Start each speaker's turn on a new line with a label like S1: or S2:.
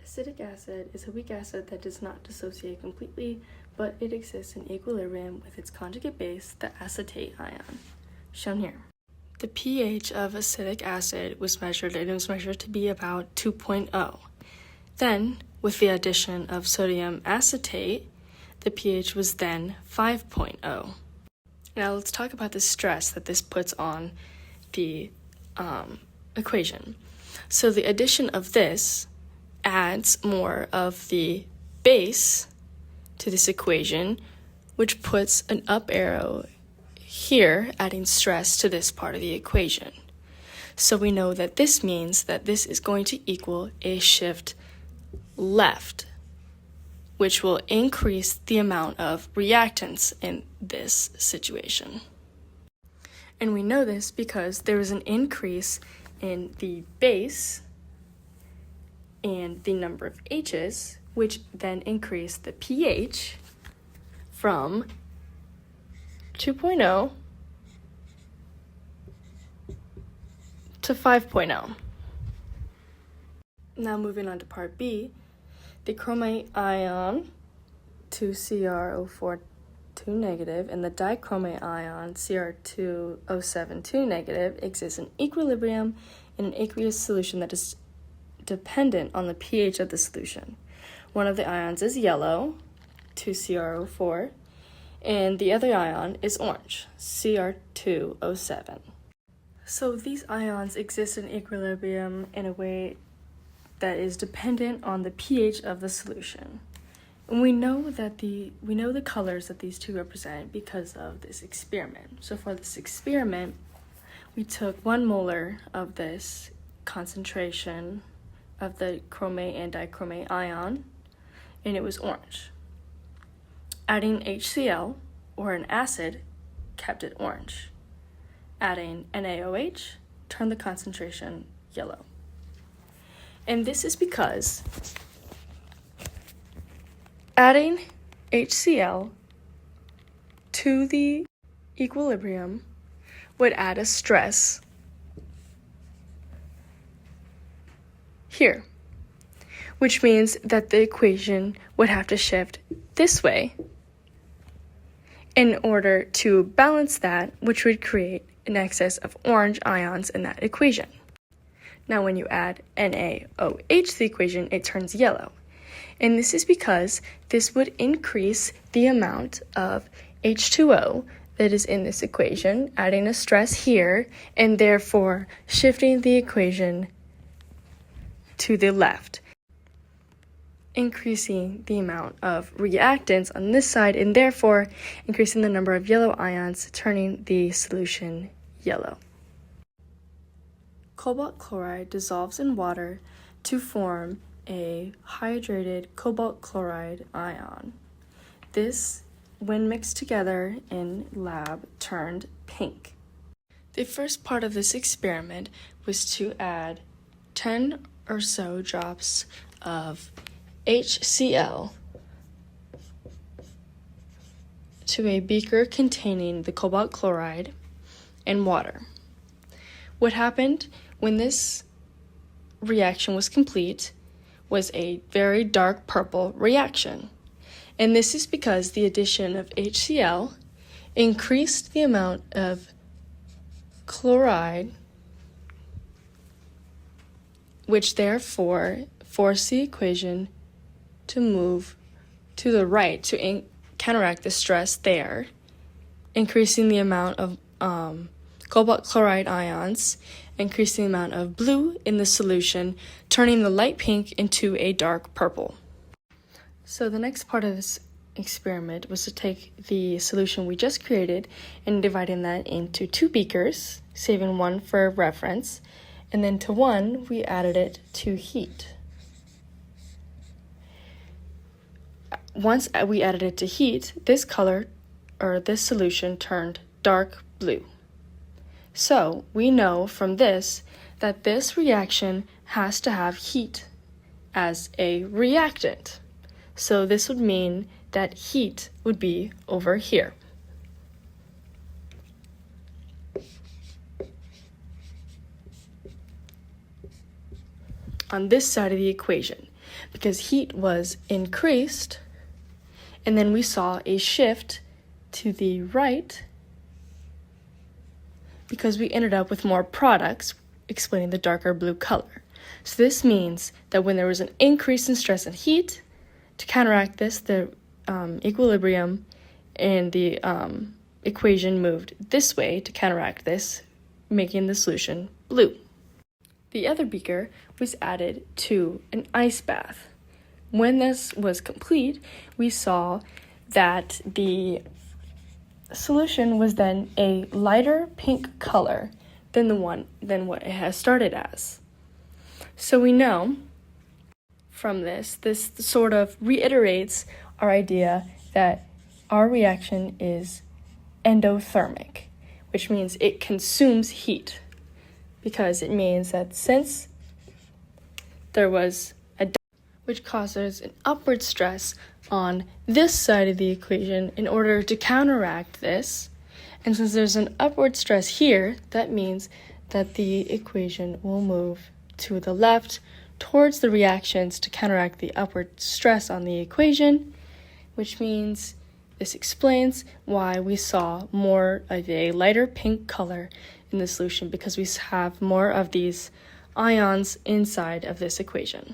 S1: Acidic acid is a weak acid that does not dissociate completely, but it exists in equilibrium with its conjugate base, the acetate ion, shown here. The pH of acidic acid was measured, and it was measured to be about 2.0. Then, with the addition of sodium acetate, the pH was then 5.0. Now let's talk about the stress that this puts on the equation. So the addition of this adds more of the base to this equation, which puts an up arrow here, adding stress to this part of the equation. So we know that this means that this is going to equal a shift left, which will increase the amount of reactants in this situation. And we know this because there is an increase in the base and the number of H's, which then increase the pH from 2.0 to 5.0. Now moving on to part B, the chromate ion 2Cr042 negative and the dichromate ion Cr2O72 negative exist in equilibrium in an aqueous solution that is dependent on the pH of the solution. One of the ions is yellow, 2Cr04, and the other ion is orange, Cr2O7. So these ions exist in equilibrium in a way that is dependent on the pH of the solution. And we know the colors that these two represent because of this experiment. So for this experiment, we took 1 molar of this concentration of the chromate and dichromate ion, and it was orange. Adding HCl, or an acid, kept it orange. Adding NaOH turned the concentration yellow. And this is because adding HCl to the equilibrium would add a stress here, which means that the equation would have to shift this way in order to balance that, which would create an excess of orange ions in that equation. Now when you add NaOH to the equation, it turns yellow. And this is because this would increase the amount of H2O that is in this equation, adding a stress here, and therefore shifting the equation to the left, increasing the amount of reactants on this side, and therefore increasing the number of yellow ions, turning the solution yellow. Cobalt chloride dissolves in water to form a hydrated cobalt chloride ion. This, when mixed together in lab, turned pink. The first part of this experiment was to add 10 or so drops of HCl to a beaker containing the cobalt chloride and water. What happened when this reaction was complete was a very dark purple reaction. And this is because the addition of HCl increased the amount of chloride, which therefore forced the equation to move to the right to counteract the stress there, increasing the amount of cobalt chloride ions, increasing the amount of blue in the solution, turning the light pink into a dark purple. So the next part of this experiment was to take the solution we just created and dividing that into 2 beakers, saving one for reference, and then to one we added it to heat. Once we added it to heat, this solution turned dark blue. So we know from this that this reaction has to have heat as a reactant. So this would mean that heat would be over here. On this side of the equation. because heat was increased, and then we saw a shift to the right because we ended up with more products, explaining the darker blue color. So this means that when there was an increase in stress and heat, to counteract this, the equilibrium and the equation moved this way to counteract this, making the solution blue. The other beaker was added to an ice bath. When this was complete, we saw that the solution was then a lighter pink color than what it has started as. So we know from this sort of reiterates our idea that our reaction is endothermic, which means it consumes heat, because it means that since there was which causes an upward stress on this side of the equation in order to counteract this. And since there's an upward stress here, that means that the equation will move to the left towards the reactions to counteract the upward stress on the equation, which means this explains why we saw more of a lighter pink color in the solution, because we have more of these ions inside of this equation.